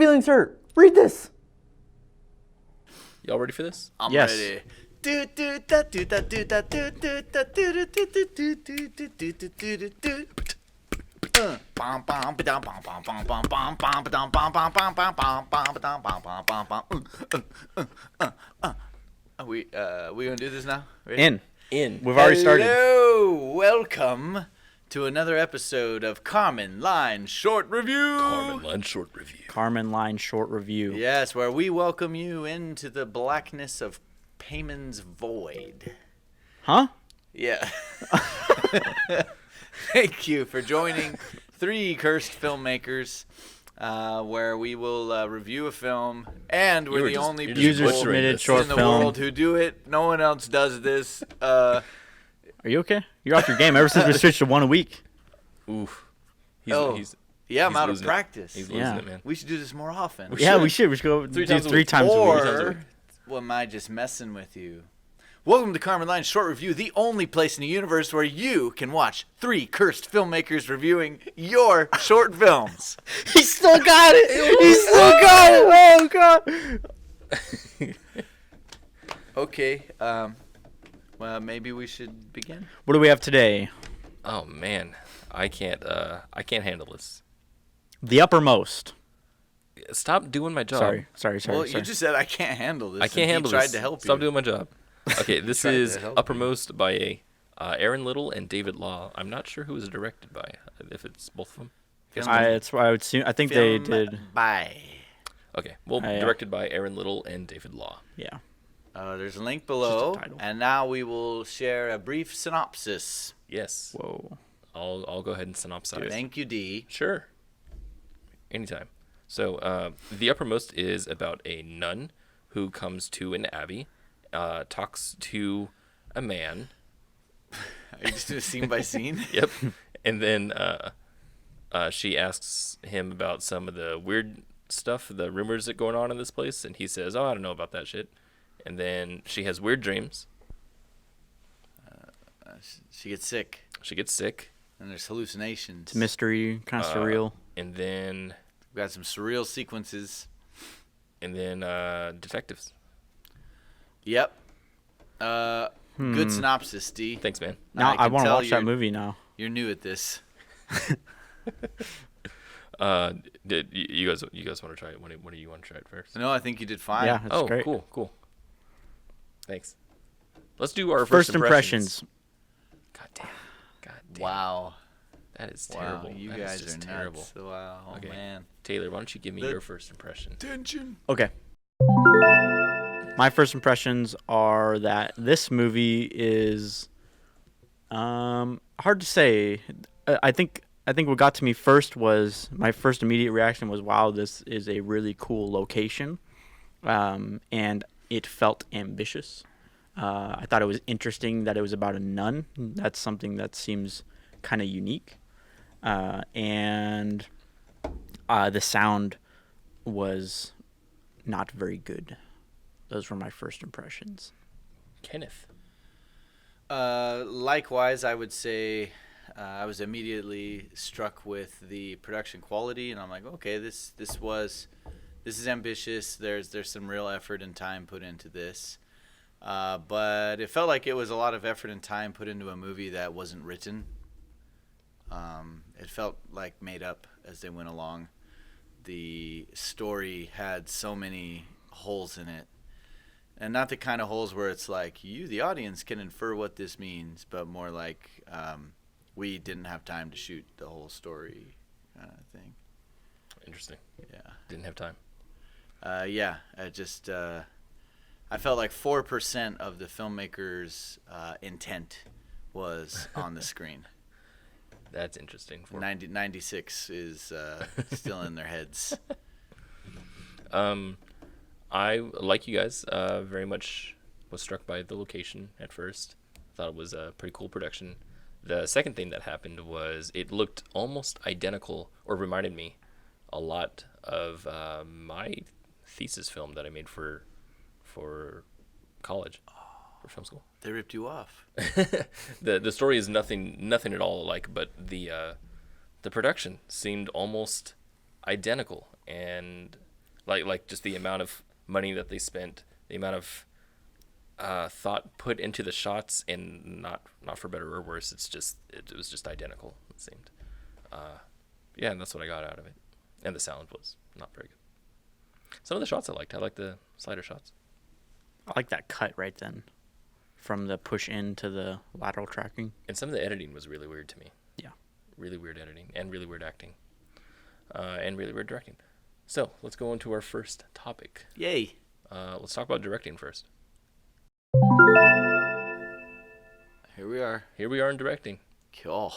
feelings hurt. Read this. Y'all ready for this? I'm Yes. ready. We gonna do this now? Ready? In. We've already started. Hello, welcome to another episode of Karman Line Short Review. Karman Line Short Review. Karman Line Short Review. Yes, where we welcome you into the blackness of Payman's void. Huh? Yeah. Thank you for joining Three Cursed Filmmakers, where we will review a film, and we're the only people user-submitted short in the film. world who do it. No one else does this. Are you okay? You're off your game ever since we switched to one a week. Oof. I'm he's out of losing it. practice. He's losing Yeah. it, man. We should do this more often. Yeah, we should. We should go Three do times a 3 week. times a week. Or, well, am I just messing with you? Welcome to Karman Line Short Review, the only place in the universe where you can watch three cursed filmmakers reviewing your short films. He still got it. He still got it. Oh god. Okay, well, maybe we should begin. What do we have today? Oh man, I can't handle this. The Uppermost. Stop doing my job. Sorry. Well, you just said I can't handle this. I can't and handle he tried this. to help Stop you. doing my job. Okay, this Tried to is help you. Uppermost by Aaron Little and David Law. I'm not sure who it was directed by. If it's both of them. I would assume. I think they did. Bye. Okay, well, Yeah. directed by Aaron Little and David Law. Yeah. There's a link below, title. and now we will share a brief synopsis. Yes. Whoa. I'll go ahead and synopsize. Thank you, D. Sure. Anytime. So, The Uppermost is about a nun who comes to an abbey, talks to a man. Are you just doing scene by scene? Yep. And then she asks him about some of the weird stuff, the rumors that going on in this place, and he says, "Oh, I don't know about that shit." And then she has weird dreams. She gets sick, She gets sick, and there's hallucinations. It's mystery, kind of surreal. and then We've got some surreal sequences. detectives. Yep. Good synopsis, D. Thanks, man. Now I can want to tell watch that you're- movie now. You're new at this. Did you guys want to try it? What do you want to try it first? No, I think you did fine. Yeah, that's great. Cool. Thanks. Let's do our First impressions. impressions. God damn. Wow. That is Wow. terrible. You That is guys just are terrible. nuts. Wow. Oh, Okay. man. Taylor, why don't you give me The- your first impression? Tension. Okay. My first impressions are that this movie is hard to say. I think what got to me first was my first immediate reaction was, wow, this is a really cool location, and it felt ambitious. I thought it was interesting that it was about a nun. That's something that seems kind of unique, and the sound was not very good. Those were my first impressions. Kenneth. Likewise, I would say I was immediately struck with the production quality, and I'm like, okay, this is ambitious. There's some real effort and time put into this, but it felt like it was a lot of effort and time put into a movie that wasn't written. It felt like made up as they went along. The story had so many holes in it. And not the kind of holes where it's like, you, the audience, can infer what this means, but more like we didn't have time to shoot the whole story kind of thing. Interesting. Yeah. Didn't have time. Yeah, I felt like 4% of the filmmaker's intent was on the screen. That's interesting. 96 is still in their heads. I, like you guys, very much was struck by the location at first. Thought it was a pretty cool production. The second thing that happened was it looked almost identical, or reminded me a lot of my thesis film that I made for college, for film school. They ripped you off. The story is nothing at all alike, but the production seemed almost identical, and Like just the amount of money that they spent, the amount of thought put into the shots, and not for better or worse, it was just identical. It seemed. Yeah, and that's what I got out of it, and the sound was not very good. Some of the shots I liked. I liked the slider shots. I like that cut right then, from the push in to the lateral tracking. And some of the editing was really weird to me. Yeah. Really weird editing and really weird acting, and really weird directing. So let's go on to our first topic. Yay. Let's talk about directing first. Here we are. Here we are in directing. Cool.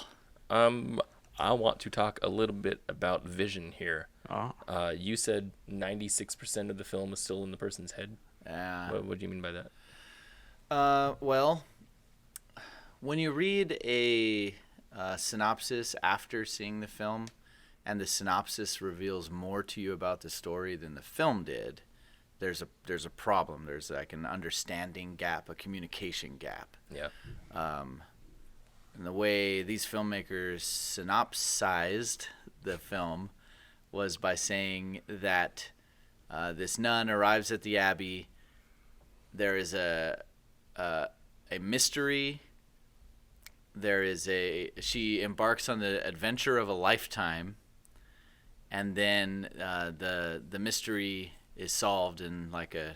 I want to talk a little bit about vision here. Oh. You said 96% of the film is still in the person's head. What do you mean by that? Well, when you read a synopsis after seeing the film, and the synopsis reveals more to you about the story than the film did, there's a problem. There's like an understanding gap, a communication gap. Yeah. And the way these filmmakers synopsized the film was by saying that this nun arrives at the abbey. There is a mystery. She embarks on the adventure of a lifetime, and then the mystery is solved in like a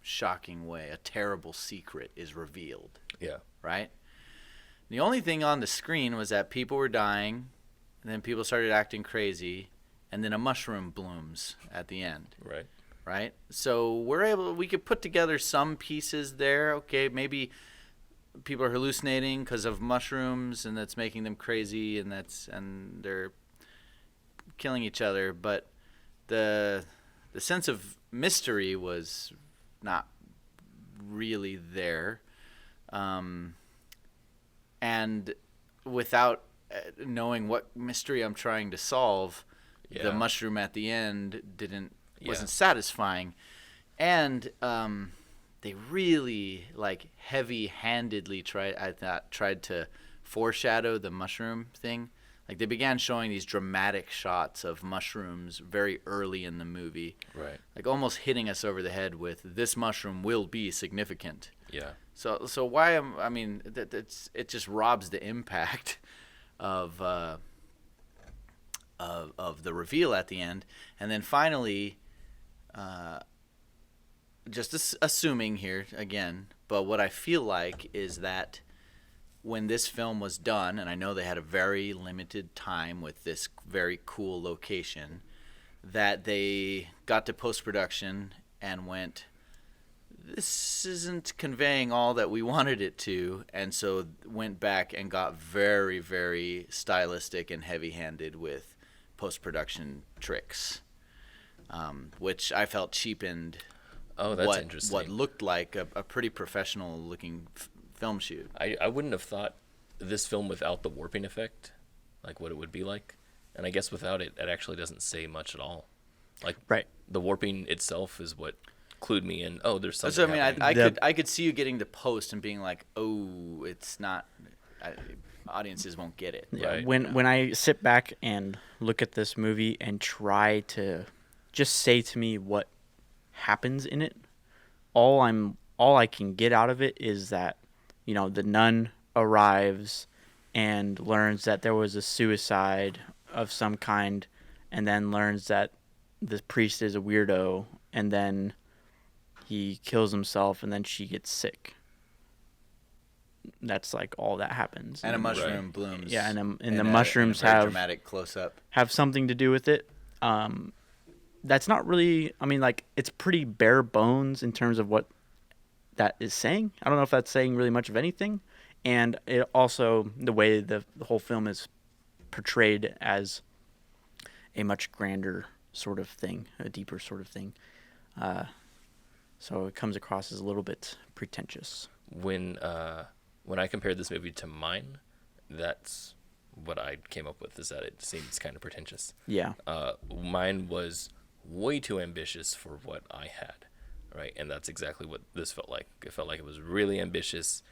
shocking way. A terrible secret is revealed. Yeah. Right? The only thing on the screen was that people were dying, and then people started acting crazy, and then a mushroom blooms at the end. Right. Right? So we could put together some pieces there. Okay, maybe people are hallucinating because of mushrooms, and that's making them crazy, and they're killing each other. But the sense of mystery was not really there. And without knowing what mystery I'm trying to solve, the mushroom at the end wasn't satisfying. And they really like heavy-handedly tried to foreshadow the mushroom thing. Like they began showing these dramatic shots of mushrooms very early in the movie. Right. Like almost hitting us over the head with this mushroom will be significant. Yeah. So why it just robs the impact of the reveal at the end. And then finally, just assuming here again, but what I feel like is that when this film was done, and I know they had a very limited time with this very cool location, that they got to post-production and went, this isn't conveying all that we wanted it to, and so went back and got very, very stylistic and heavy-handed with post-production tricks, which I felt cheapened interesting. What looked like a pretty professional-looking film shoot. I wouldn't have thought this film without the warping effect, like what it would be like, and I guess without it, it actually doesn't say much at all. Like the warping itself is what clued me in. Oh, there's something. So I mean, I could see you getting the post and being like, oh, it's not. Audiences won't get it. Yeah. Right. When I sit back and look at this movie and try to just say to me what happens in it, all I can get out of it is that, the nun arrives and learns that there was a suicide of some kind, and then learns that the priest is a weirdo, and then he kills himself, and then she gets sick. That's like all that happens. And a mushroom blooms. Yeah, and the mushrooms have dramatic close up. Have something to do with it. That's not really. I mean, like it's pretty bare bones in terms of what that is saying. I don't know if that's saying really much of anything. And it also the way the whole film is portrayed as a much grander sort of thing, a deeper sort of thing. So it comes across as a little bit pretentious. When I compared this movie to mine, that's what I came up with, is that it seems kind of pretentious. Yeah. Mine was way too ambitious for what I had, right? And that's exactly what this felt like. It felt like it was really ambitious,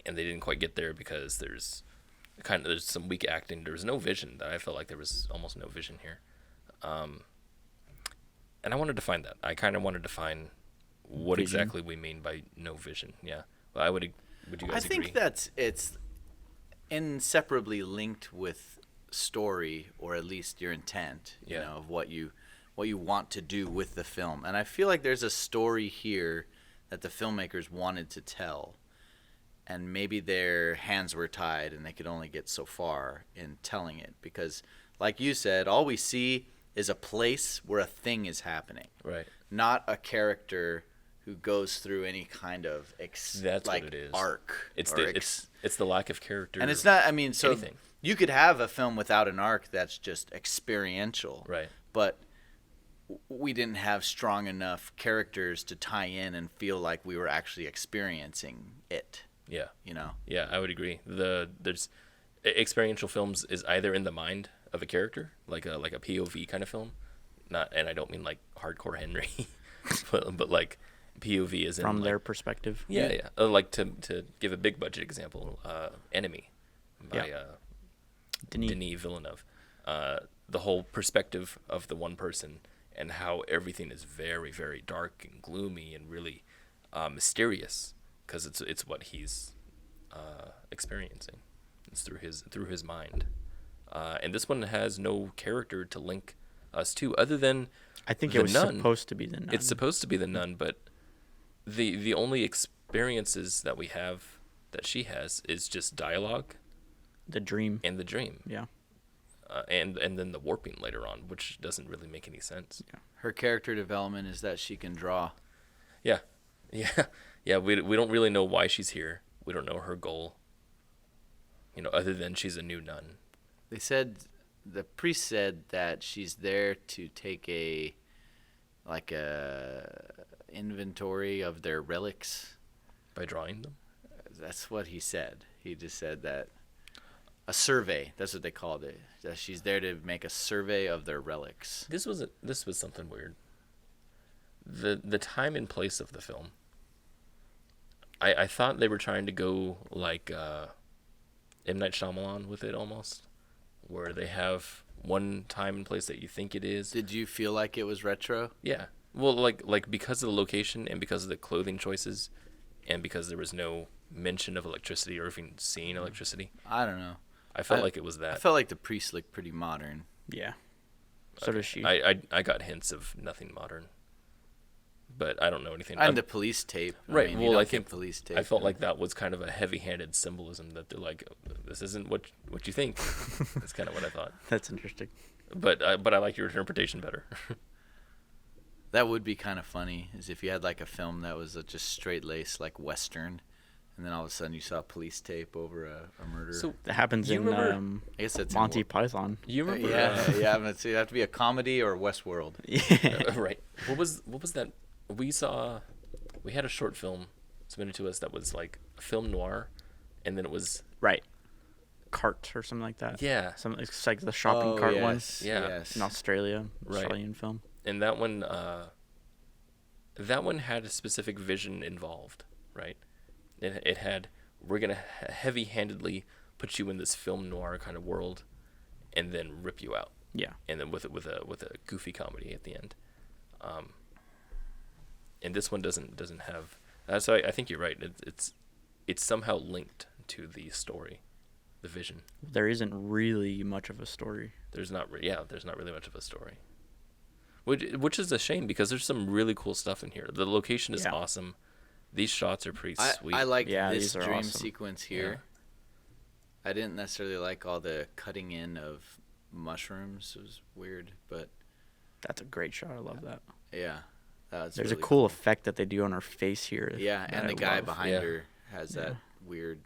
and they didn't quite get there because there's some weak acting. There was no vision. I felt like there was almost no vision here. and I wanted to find that. I kind of wanted to find what Vision. exactly we mean by no vision. Yeah. Well, would you I guys agree? think it's inseparably linked with story, or at least your intent, you Yeah. know, of what you want to do with the film. And I feel like there's a story here that the filmmakers wanted to tell, and maybe their hands were tied and they could only get so far in telling it, because like you said, all we see is a place where a thing is happening, Right. not a character who goes through any kind of That's like what it is. arc. It's or the it's the lack of character. and it's not. I mean, so anything. you could have a film without an arc that's just experiential, Right. but we didn't have strong enough characters to tie in and feel like we were actually experiencing it. Yeah. You know, Yeah, I would agree. There's experiential films is either in the mind of a character, like a POV kind of film, not, and I don't mean like hardcore Henry, but like POV is in From like, their perspective. yeah. Like to give a big budget example, Enemy by Yeah. Denis. Denis Villeneuve. The whole perspective of the one person and how everything is very, very dark and gloomy and really mysterious, because it's what he's experiencing. It's through his mind. And this one has no character to link us to, other than I think the it was nun. supposed to be the nun. It's supposed to be the nun, but the only experiences that we have that she has is just dialogue the dream. and the dream, Yeah. and then the warping later on, which doesn't really make any sense. her character development is that she can draw. Yeah, yeah, yeah. We don't really know why she's here. We don't know her goal. You know, other than she's a new nun. They said the priest said that she's there to take a inventory of their relics. By drawing them. That's what he said. He just said that a survey. That's what they called it. That she's there to make a survey of their relics. This was something weird. The time and place of the film. I thought they were trying to go like M. Night Shyamalan with it almost, where they have one time and place that you think it is. Did you feel like it was retro? Yeah. Well, like because of the location and because of the clothing choices, and because there was no mention of electricity or even seeing electricity, I don't know. I felt like it was I that. felt like the priest looked pretty modern. Yeah. So does she. I got hints of nothing modern, but I don't know anything. And the police tape. Right. I mean, Well, you don't I get think police tape. I felt like that was kind of a heavy-handed symbolism that they're like, this isn't what you think. That's kind of what I thought. That's interesting. But I like your interpretation better. That would be kind of funny, is if you had like a film that was just straight lace, like Western, and then all of a sudden you saw police tape over a murder. So That happens You in remember- I guess that's Monty Python. you remember? yeah. But it'd have to be a comedy or Westworld. Yeah. Right. What was that? We had a short film submitted to us that was like a film noir, and then it was Right. Cart or something like that. yeah, It's like the shopping cart one Yeah. Yes. in Australia. Right. Australian film. and that one had a specific vision involved, right? It had, we're gonna heavy-handedly put you in this film noir kind of world, and then rip you out, Yeah. and then with a goofy comedy at the end. And this one doesn't have. So I think you're right. It's somehow linked to the story, the vision. There isn't really much of a story. There's not really much of a story, which is a shame because there's some really cool stuff in here. The location is Yeah. awesome. These shots are pretty sweet. I like Yeah, this these are dream awesome. sequence here. I didn't necessarily like all the cutting in of mushrooms. It was weird, but That's a great shot. I love that. yeah. That's There's really a cool effect that they do on her face here. Yeah, that and the I guy love. behind Yeah. her has that weird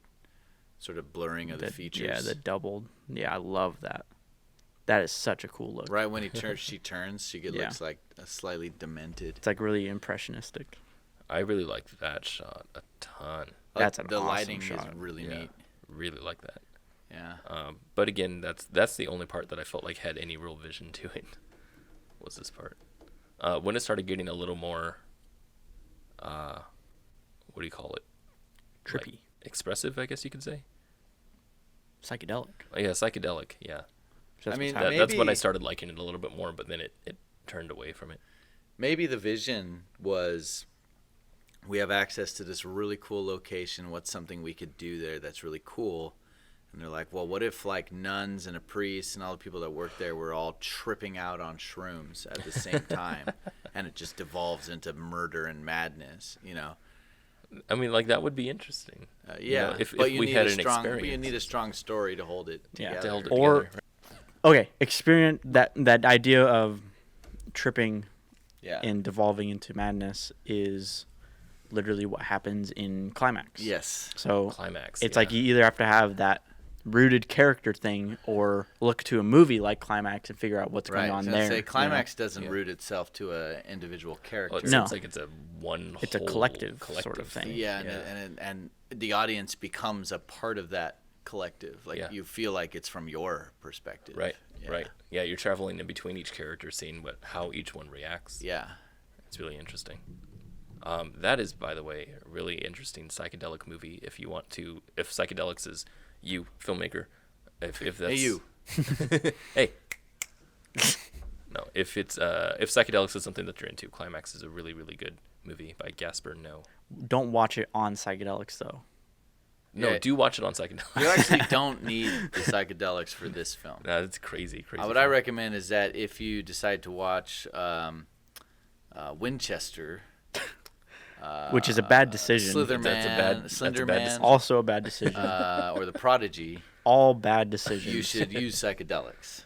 sort of blurring of the features. Yeah, the doubled. Yeah, I love that. That is such a cool look. Right when she turns, she Yeah. looks like a slightly demented. It's like really impressionistic. I really like that shot a ton. That's an the awesome lighting shot. is really Yeah, neat. really like that. Yeah. But again, that's the only part that I felt like had any real vision to it. Was this part? When it started getting a little more, what do you call it? Trippy. Like, expressive, I guess you could say. Psychedelic. Oh, yeah, psychedelic. Yeah, That's I mean, what's happening. that's when I Maybe- started liking it a little bit more. But then it turned away from it. maybe the vision was we have access to this really cool location. What's something we could do there that's really cool? And they're like, well, what if like nuns and a priest and all the people that work there were all tripping out on shrooms at the same time, and it just devolves into murder and madness, you know? I mean, like that would be interesting. Yeah, You know, if but you we need had a an strong, but you experience. need a strong story to hold it Yeah. together. To hold it Or- together. Okay, experience that idea of tripping Yeah. and devolving into madness is literally what happens in Climax. Yes. So Climax. it's yeah. like you either have to have that rooted character thing or look to a movie like Climax and figure out what's Right. going I on was there. gonna you say know? Climax doesn't Yeah. root itself to a individual character. Well, it No. sounds like it's a one. It's a whole collective sort of thing. Yeah, and the audience becomes a part of that collective. Like Yeah. you feel like it's from your perspective. Right. Yeah. Right. Yeah, you're traveling in between each character, seeing how each one reacts. Yeah. It's really interesting. That is, by the way, a really interesting psychedelic movie. If you want to, if psychedelics is you, filmmaker, if that's Hey, you. hey. No, if psychedelics is something that you're into, Climax is a really, really good movie by Gaspar Noé. Don't watch it on psychedelics though. No, Yeah. do watch it on psychedelics. You actually don't need the psychedelics for this film. Nah, it's crazy. What I recommend is that if you decide to watch Winchester, Which is a bad decision. Slytherman, that's a bad Slenderman, Also a bad decision. or The Prodigy, All bad decisions. you should use psychedelics.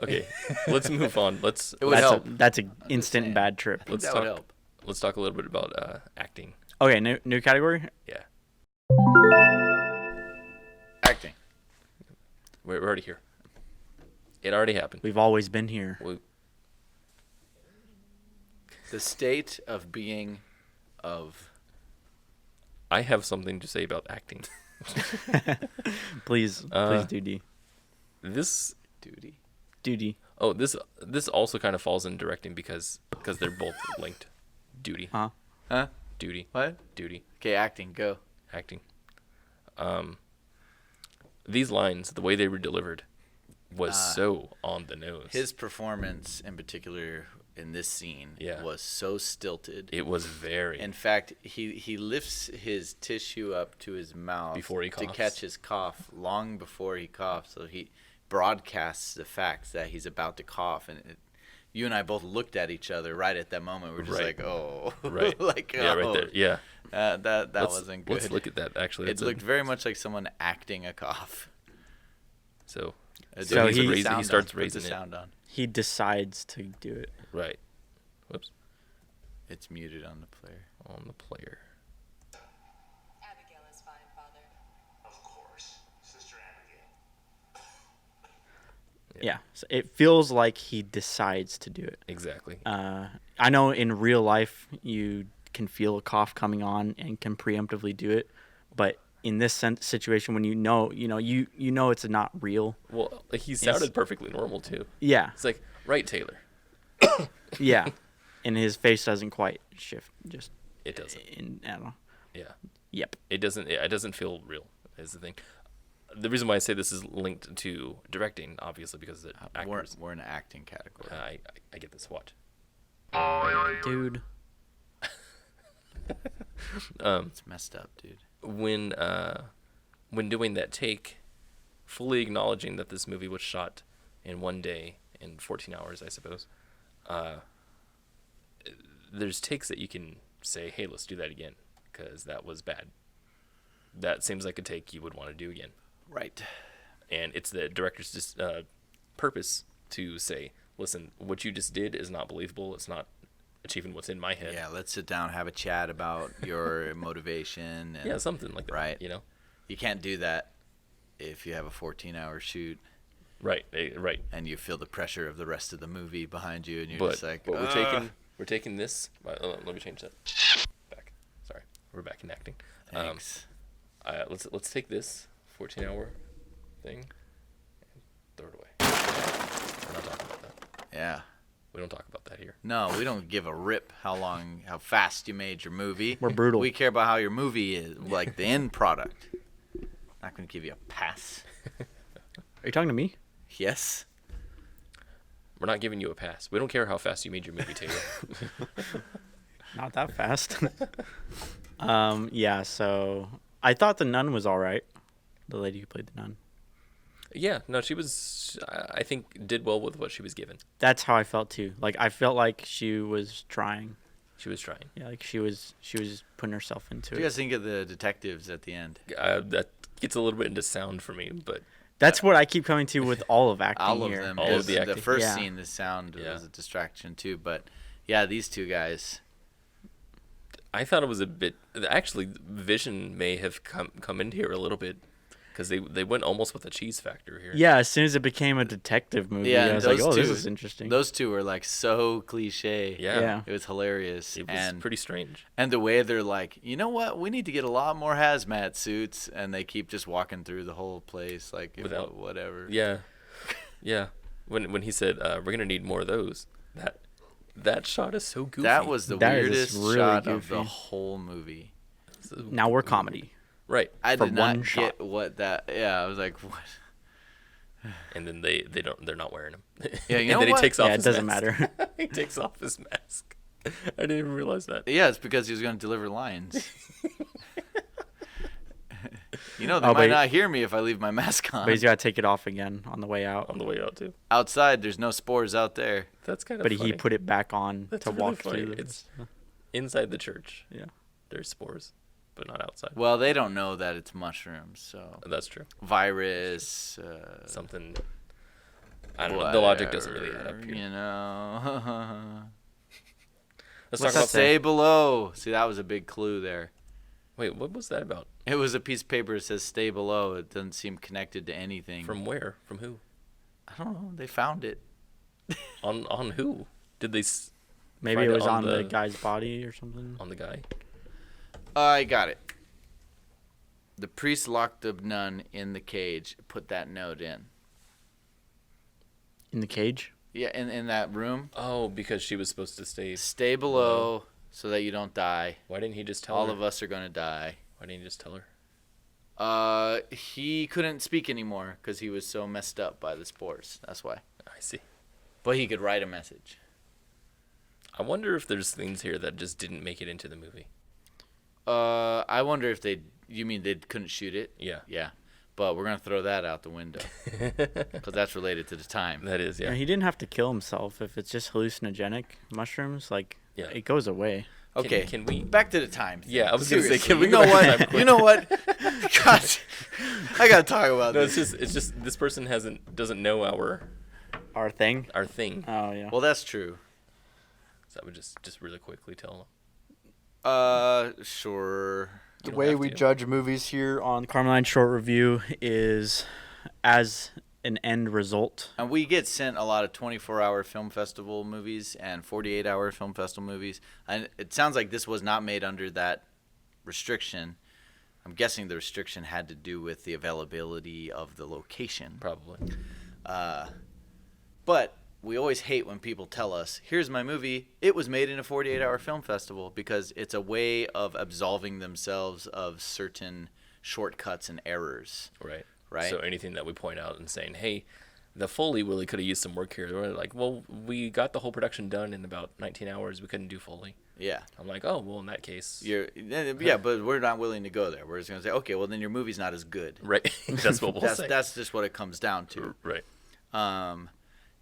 Okay, let's move on. Let's It would that's help. that's an instant saying. bad trip. let's that talk. would help. Let's talk a little bit about acting. Okay, new category. Yeah, Acting. we're already here. It already happened. We've always been here. The state of being of. I have something to say about acting. Please do D. This Duty. Duty. this also kind of falls in directing because they're both linked. Duty, Huh? Huh? duty, What? duty, Okay, acting. Go. acting. These lines, the way they were delivered, was so on the nose. His performance, in particular, in this scene, Yeah. was so stilted. It was very. In fact, he lifts his tissue up to his mouth Before he to coughs. catch his cough long before he coughs. So he broadcasts the fact that he's about to cough, and you and I both looked at each other right at that moment. We're just Right. like, oh, Right. like yeah, right oh. there. Yeah. That Let's- wasn't good. Let's look at that. Actually, It looked very much like someone acting a cough. so. So he's he- raising, Sound he starts on, put raising the it. sound on. He decides to do it. Right. Whoops. It's muted on the player. On the player. Abigail is fine, Father. Of course, Sister Abigail. Yeah. So it feels like he decides to do it. Exactly. I know in real life you can feel a cough coming on and can preemptively do it, but in this situation, when you know it's not real. Well, like he sounded perfectly normal too. Yeah. It's like, right, Taylor. Yeah. And his face doesn't quite shift. Just It doesn't. I don't know. Yeah. Yep. It doesn't feel real. Is the thing. The reason why I say this is linked to directing, obviously, because the actors. We're in an acting category. I get this. Watch. Dude. It's messed up, dude. When doing that take, fully acknowledging that this movie was shot in one day in 14 hours, I suppose. There's takes that you can say, hey, let's do that again, because that was bad. That seems like a take you would want to do again. Right. And it's the director's purpose to say, listen, what you just did is not believable. It's not achieving what's in my head. Yeah, let's sit down, have a chat about your motivation. And Yeah, something like that. Right. You know? You can't do that if you have a 14-hour shoot Right. Right. and you feel the pressure of the rest of the movie behind you, and you're But, just like, but "Ugh." we're taking this. Let me change that. Back. Sorry, we're back in acting. Thanks. Let's take this 14-hour thing and throw it away. We're not talking about that. Yeah. We don't talk about that here. No, we don't give a rip how fast you made your movie. We're brutal. We care about how your movie is, like the end product. Not going to give you a pass. Are you talking to me? Yes. We're not giving you a pass. We don't care how fast you made your movie, Taylor. Not that fast. Yeah, so I thought the nun was all right. The lady who played the nun. Yeah, no, she was, I think, did well with what she was given. That's how I felt too. Like I felt like she was trying. She was trying. Yeah, like she was putting herself into What do you it. guys think of the detectives at the end? That gets a little bit into sound for me, but That's what I keep coming to with all of acting All of here. them. All of because the acting. first Yeah. scene, the sound Yeah. was a distraction too. But yeah, these two guys. I thought it was a bit. Actually, Vision may have come into here a little bit because they went almost with a cheese factor here. Yeah, as soon as it became a detective movie, Yeah, I and was like, those "Oh, this two- is interesting." Those two were like so cliche. Yeah. Yeah. It was hilarious. It was and pretty strange. and the way they're like, you know what? We need to get a lot more hazmat suits, and they keep just walking through the whole place like Without- whatever. Yeah, yeah. When he said we're gonna need more of those, that shot is so goofy. That was the That is weirdest really shot of the goofy. whole movie. So Now we're goofy. comedy. Right, I For did not one shot. get what that. Yeah, I was like, what? and then they're not wearing them. Yeah, you and know then what? he takes off. Yeah, it his doesn't mask. matter. He takes off his mask. I didn't even realize that. Yeah, it's because he was going to deliver lines. You know, they Oh, might but- not hear me if I leave my mask on. But he's got to take it off again on the way out. On the way out too. Outside, there's no spores out there. That's kind of. But funny. he put it back on That's to really walk funny. through. It's inside the church. Yeah. There's spores, but not outside. Well, they don't know that it's mushrooms, so That's true. virus. Something. I don't know. The logic doesn't really add up whatever, here. You know. Let's What's talk that about. Stay below. See, that was a big clue there. Wait, what was that about? It was a piece of paper that says "stay below." It doesn't seem connected to anything. From where? From who? I don't know. They found it. On who? Did they? Maybe Find it it was on on the the- guy's body or something. On the guy? I got it. The priest locked the nun in the cage. Put that note in. In the cage? Yeah, in that room. Oh, because she was supposed to stay. Stay below so that you don't die. Why didn't he just tell All her? of us are going to die. Why didn't he just tell her? He couldn't speak anymore because he was so messed up by the spores. That's why. I see. But he could write a message. I wonder if there's things here that just didn't make it into the movie. I wonder if they. You mean they couldn't shoot it? Yeah. Yeah. But we're going to throw that out the window because that's related to the time. That is, Yeah. yeah. He didn't have to kill himself. If it's just hallucinogenic mushrooms, like, Yeah. it goes away. Okay. Can we? Back to the time. Thing. Yeah, I was gonna say, Seriously, can we you go know back to what? time You know what? God, I gotta talk about No, this. it's just this person doesn't know Our thing? our thing. Oh, yeah. Well, that's true. So I would just really quickly tell Sure. The don't way have we to. judge movies here on the Kármán Short Review is as an end result. And we get sent a lot of 24-hour film festival movies and 48-hour film festival movies. And it sounds like this was not made under that restriction. I'm guessing the restriction had to do with the availability of the location. probably. But we always hate when people tell us, here's my movie, it was made in a 48-hour film festival, because it's a way of absolving themselves of certain shortcuts and errors. Right. Right. So anything that we point out and saying, hey, the Foley really could have used some work here. They're like, well, we got the whole production done in about 19 hours. We couldn't do Foley. Yeah. I'm like, oh, well, in that case. Yeah, but we're not willing to go there. We're just going to say, okay, well, then your movie's not as good. Right. That's what we'll say. That's just what it comes down to. Right.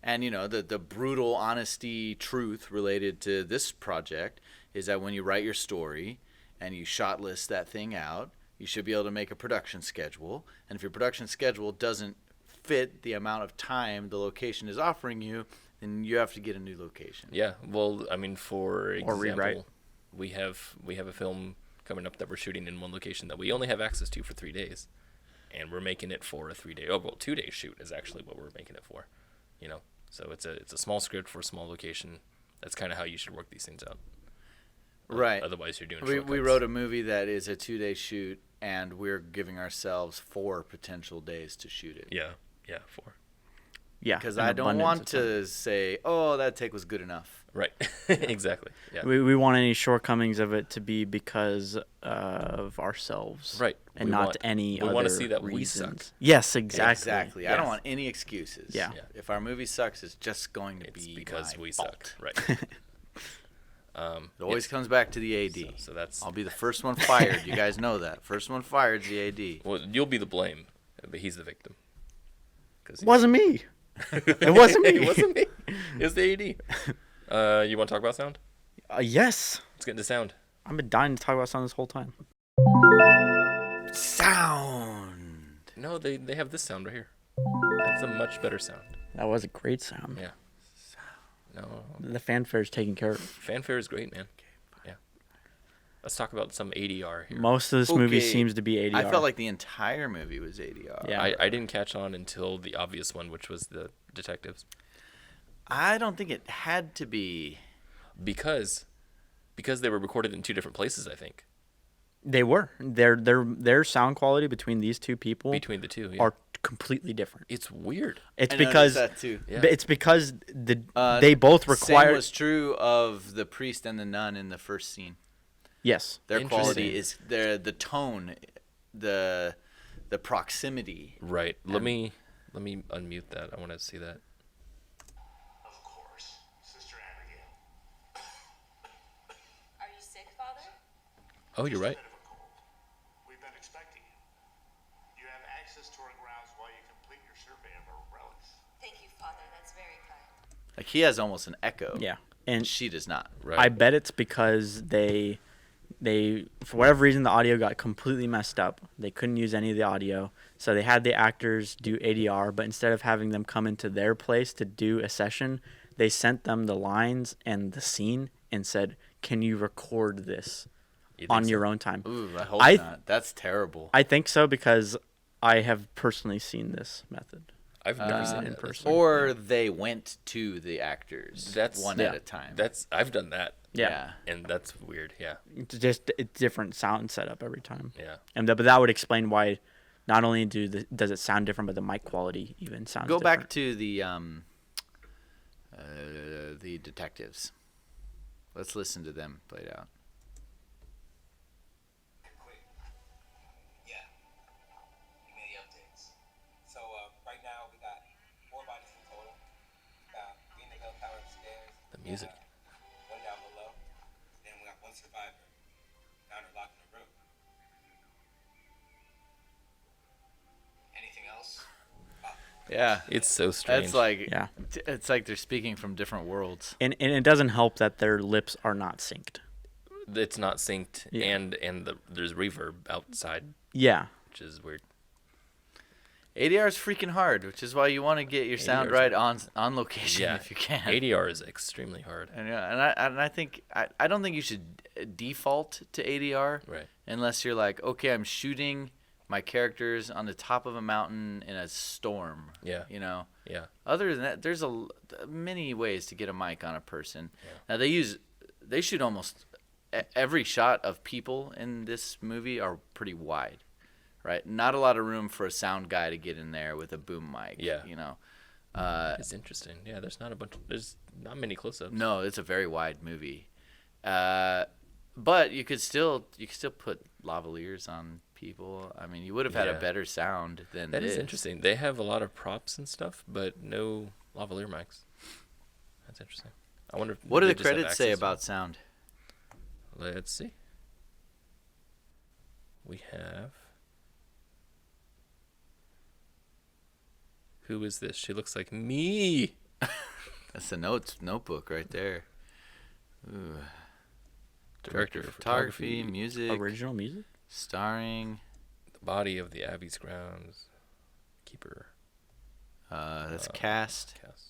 And, you know, the brutal honesty truth related to this project is that when you write your story and you shot list that thing out, you should be able to make a production schedule. And if your production schedule doesn't fit the amount of time the location is offering you, then you have to get a new location. Yeah. Well, I mean, for example, rewrite. we have a film coming up that we're shooting in one location that we only have access to for 3 days. And we're making it for a 3-day, 2-day shoot is actually what we're making it for, you know. So it's a small script for a small location. That's kind of how you should work these things out. Right. Otherwise, you're doing We shortcuts. wrote a movie that is a 2-day shoot, and we're giving ourselves 4 potential days to shoot it. Yeah, 4. Yeah, Because an I don't abundance want of time. to say, oh, that take was good enough. Right. Exactly. Yeah. We want any shortcomings of it to be because of ourselves, Right. and We not want- any we other wanna see that we reasons. suck. Yes, exactly. Exactly. I don't want any excuses. Yeah. Yeah. If our movie sucks, it's just going to It's be because my we fault. suck. Right. It always comes back to the AD. So that's. I'll be the first one fired. You guys know that. First one fired is the AD. Well, you'll be the blame, but he's the victim. It wasn't me. It wasn't me. It wasn't me. It was the AD. You want to talk about sound? Yes. Let's get into sound. I've been dying to talk about sound this whole time. Sound. No, they have this sound right here. That's a much better sound. That was a great sound. Yeah. No, The fanfare is taken care of. fanfare is great, man. Yeah. Let's talk about some ADR here. Most of this movie Okay, seems to be ADR. I felt like the entire movie was ADR. Yeah. I didn't catch on until the obvious one, which was the detectives, I don't think it had to be. because they were recorded in two different places. I think they were. Their sound quality between these two people between the two. Yeah. are completely different. It's weird. It's I noticed because that too. Yeah. it's because they both require. Same was true of the priest and the nun in the first scene. Yes. Their quality Interesting. is the tone, the proximity. Right. Let me unmute that. I want to see that. Of course, Sister Abigail. Are you sick, Father? Oh, you're right. Bit of a cold. We've been expecting you. You have access to our grounds while you complete your survey of our relics. Thank you, Father. That's very kind. Like he has almost an echo. Yeah. And And she does not. Right. I bet it's because they for whatever reason the audio got completely messed up. They couldn't use any of the audio, so they had the actors do ADR, but instead of having them come into their place to do a session, they sent them the lines and the scene and said, "Can you record this You think on so? your own time?" Ooh, I hope I- not. That's terrible. I think so because I have personally seen this method. I've never seen in that. person. Or they went to the actors That's one yeah. at a time. I've done that. Yeah. And that's weird. Yeah. It's just a different sound setup every time. Yeah. And but that would explain why not only does it sound different, but the mic quality even sounds Go different. back to the detectives. Let's listen to them play it out. Quick. Yeah. Give me the updates. So right now we got 4 bodies in total. Got 3 in the hill tower upstairs. The music. 1 down below. Then we got 1 survivor. Found her locked in a room. Anything else? Yeah. It's so strange. That's like Yeah. it's like they're speaking from different worlds. And it doesn't help that their lips are not synced. It's not synced, Yeah. and there's reverb outside, Yeah. which is weird. ADR is freaking hard, which is why you want to get your sound ADR 's right on location Yeah. if you can. ADR is extremely hard. And I think I don't think you should default to ADR Right. unless you're like, okay, I'm shooting my characters on the top of a mountain in a storm. Yeah. You know. Yeah. Other than that, there's many ways to get a mic on a person. Yeah. Now they shoot almost every shot of people in this movie are pretty wide, right? Not a lot of room for a sound guy to get in there with a boom mic. Yeah. You know. It's interesting. Yeah. There's not many close-ups. No, it's a very wide movie. But you could still put lavaliers on people. I mean, you would have had a Yeah. better sound than That this. is interesting. They have a lot of props and stuff, but no lavalier mics. That's interesting. I wonder if What do they the just have credits say access to about sound? it. Let's see. We have. Who is this? She looks like me. That's the notebook right there. Ooh. Director of Photography, music, Original music? starring. The body of the Abbey's grounds. Keeper. That's cast. Cast.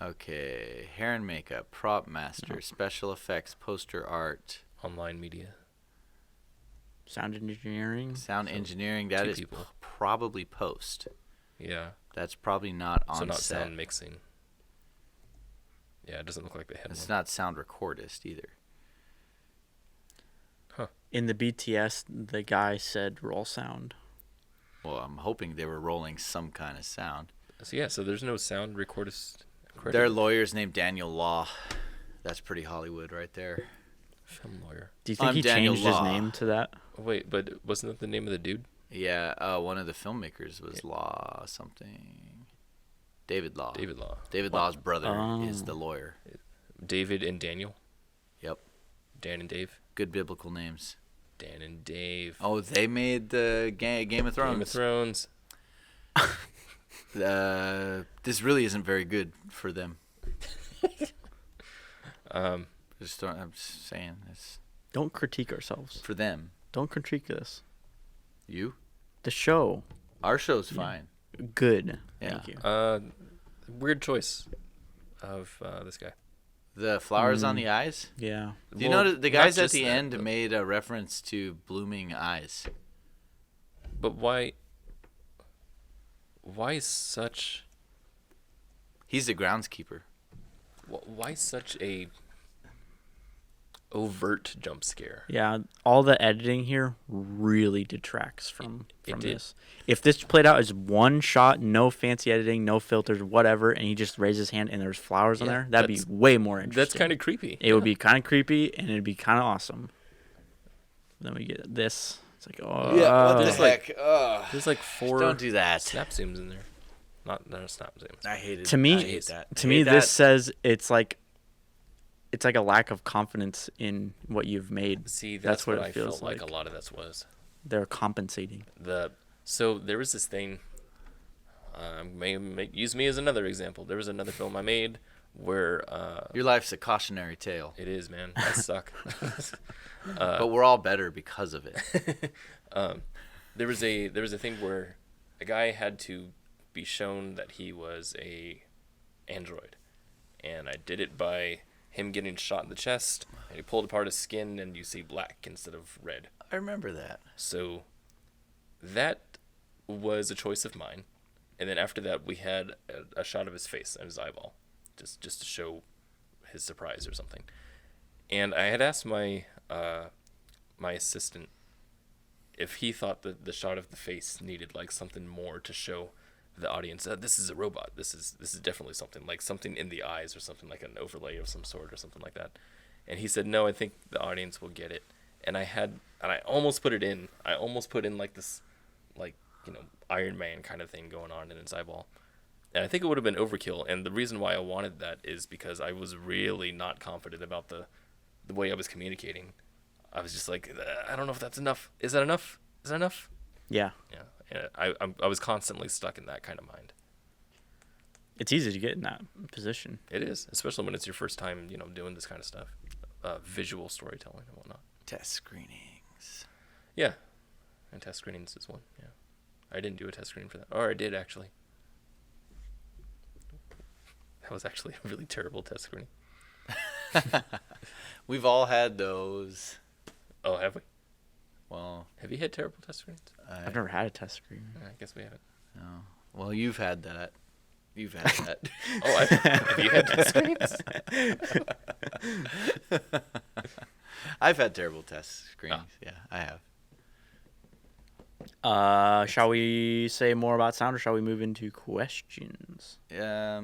Okay, hair and makeup, prop master, special effects, poster art, Online media. Sound engineering? sound engineering. That two is people. probably post. Yeah. That's probably not on So not set. sound mixing. Yeah, it doesn't look like they had It's one. not sound recordist either. In the BTS, the guy said roll sound. Well, I'm hoping they were rolling some kind of sound. So yeah, so there's no sound recordist credit. Their lawyer's named Daniel Law. That's pretty Hollywood right there. Film lawyer. Do you think I'm he Daniel changed his Law. name to that? Wait, but wasn't that the name of the dude? Yeah, one of the filmmakers was Law something. David Law. David Law. David Law's brother Oh. is the lawyer. David and Daniel. Yep. Dan and Dave. Good biblical names. Dan and Dave. Oh, they made the Game of Thrones. Game of Thrones. This really isn't very good for them. Um, I'm just saying, it's Don't critique ourselves. for them. Don't critique this. You? The show, Our show's fine. good. Yeah. Thank you. weird choice of this guy. The flowers on the eyes? Yeah. Do you Well, know the not guys at just the that, end but- made a reference to blooming eyes? But why? Why such? He's the groundskeeper. Why such a overt jump scare? Yeah, all the editing here really detracts from It did. this. If this played out as one shot, no fancy editing, no filters, whatever, and he just raised his hand and there's flowers on Yeah, there, that'd be that's- way more interesting. That's kind of creepy. It would be kind of creepy and it'd be kind of awesome. Then we get this. It's like, oh, what the There's like- heck? Ugh. There's like 4 Don't do that. snap zooms in there. Not snap zooms. I hate it. to me, I hate that. to I me, hate this that. says it's like a lack of confidence in what you've made. See, That's what it I feels felt like. like. A lot of this was. They're compensating. So there was this thing. Use me as another example. There was another film I made where Your life's a cautionary tale, it is, man. I suck. but we're all better because of it. There was a thing where a guy had to be shown that he was a android, and I did it by him getting shot in the chest, and he pulled apart his skin, and you see black instead of red. I remember that. So that was a choice of mine, and then after that we had a shot of his face and his eyeball, just to show his surprise or something. And I had asked my my assistant if he thought that the shot of the face needed like something more to show the audience this is a robot. This is definitely something like something in the eyes or something like an overlay of some sort or something like that. And he said, no, I think the audience will get it. And I almost put it in. I almost put in like this, like, you know, Iron Man kind of thing going on in his eyeball. And I think it would have been overkill. And the reason why I wanted that is because I was really not confident about the way I was communicating. I was just like, I don't know if that's enough. Is that enough? Is that enough? Yeah. Yeah. And I was constantly stuck in that kind of mind. It's easy to get in that position. It is, especially when it's your first time, you know, doing this kind of stuff, visual storytelling and whatnot. Test screenings. Yeah, and test screenings is one. Yeah, I didn't do a test screening for that, or I did actually. That was actually a really terrible test screening. We've all had those. Oh, have we? Well, Have you had terrible test screens? I've never had a test screen. I guess we haven't. no. Well, you've had that. You've had that. Oh, have you had test screens? I've had terrible test screenings. Yeah, I have. Shall we say more about sound, or shall we move into questions? I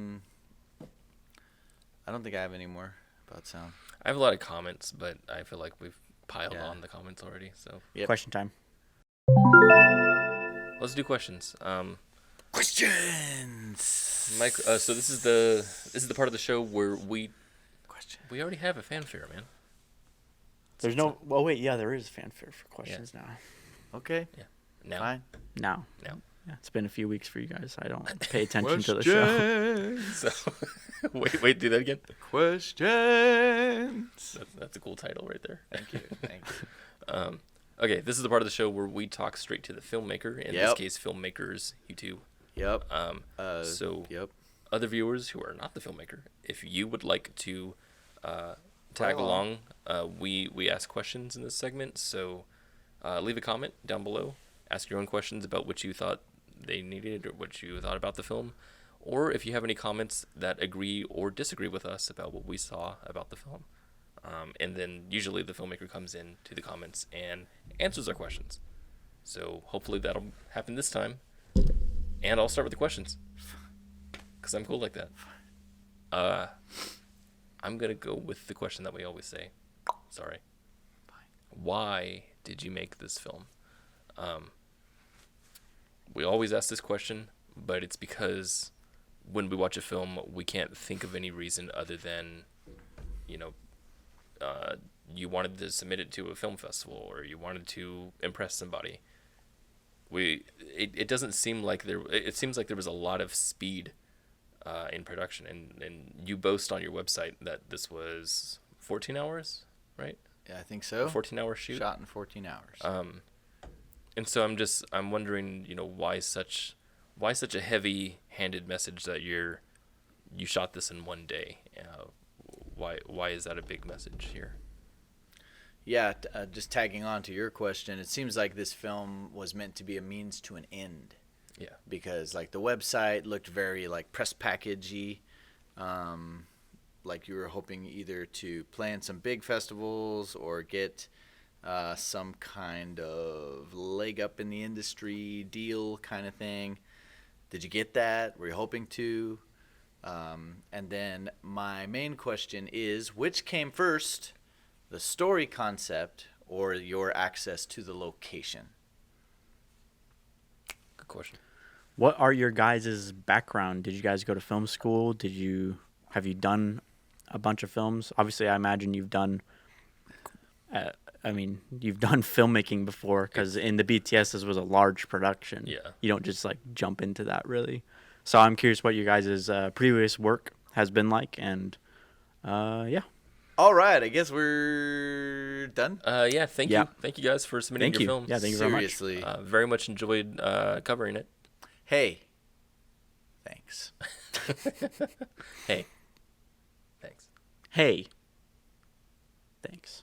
don't think I have any more about sound. I have a lot of comments, but I feel like we've piled Yeah. on the comments already. So Yep. Question time. let's do questions. Questions. Mike. So this is the part of the show where we Question. already have a fanfare, man. There's no. Oh wait, yeah, there is fanfare for questions now. Okay. Now. Fine. Now. Now. Yeah, it's been a few weeks for you guys. I don't pay attention to the show. So wait, do that again. Questions. That's a cool title right there. Thank you. Thank you. Okay, this is the part of the show where we talk straight to the filmmaker. In this Yep. case, filmmakers, YouTube. Yep. So Yep. other viewers who are not the filmmaker, if you would like to tag along, we ask questions in this segment. So leave a comment down below. Ask your own questions about what you thought they needed or what you thought about the film. Or if you have any comments that agree or disagree with us about what we saw about the film. And then usually the filmmaker comes in to the comments and answers our questions. So hopefully that'll happen this time. And I'll start with the questions. Because I'm cool like that. I'm going to go with the question that we always say. Sorry. Why did you make this film? We always ask this question, but it's because when we watch a film, we can't think of any reason other than, you know, you wanted to submit it to a film festival or you wanted to impress somebody. It doesn't seem like it seems like there was a lot of speed in production, and you boast on your website that this was 14 hours, right? Yeah, I think so. 14-hour shoot. Shot in 14 hours. And so I'm wondering, why such a heavy-handed message that you shot this in one day? Why is that a big message here? Yeah, just tagging on to your question, it seems like this film was meant to be a means to an end. Yeah. Because like the website looked very like press packagey, like you were hoping either to play in some big festivals or get some kind of leg up in the industry deal kind of thing. Did you get that? Were you hoping to? And then my main question is, which came first, the story concept or your access to the location? Good question. What are your guys' background? Did you guys go to film school? Have you done a bunch of films? Obviously, I imagine you've done. You've done filmmaking before, because in the BTS this was a large production. Yeah. You don't just like jump into that really. So I'm curious what your guys' previous work has been like, and yeah. All right, I guess we're done. Yeah. Thank Yeah. you. Thank you guys for submitting Thank your you. films. Yeah, thank you very much. Seriously. Very much enjoyed covering it. Hey, thanks. Hey. Thanks. Hey. Thanks.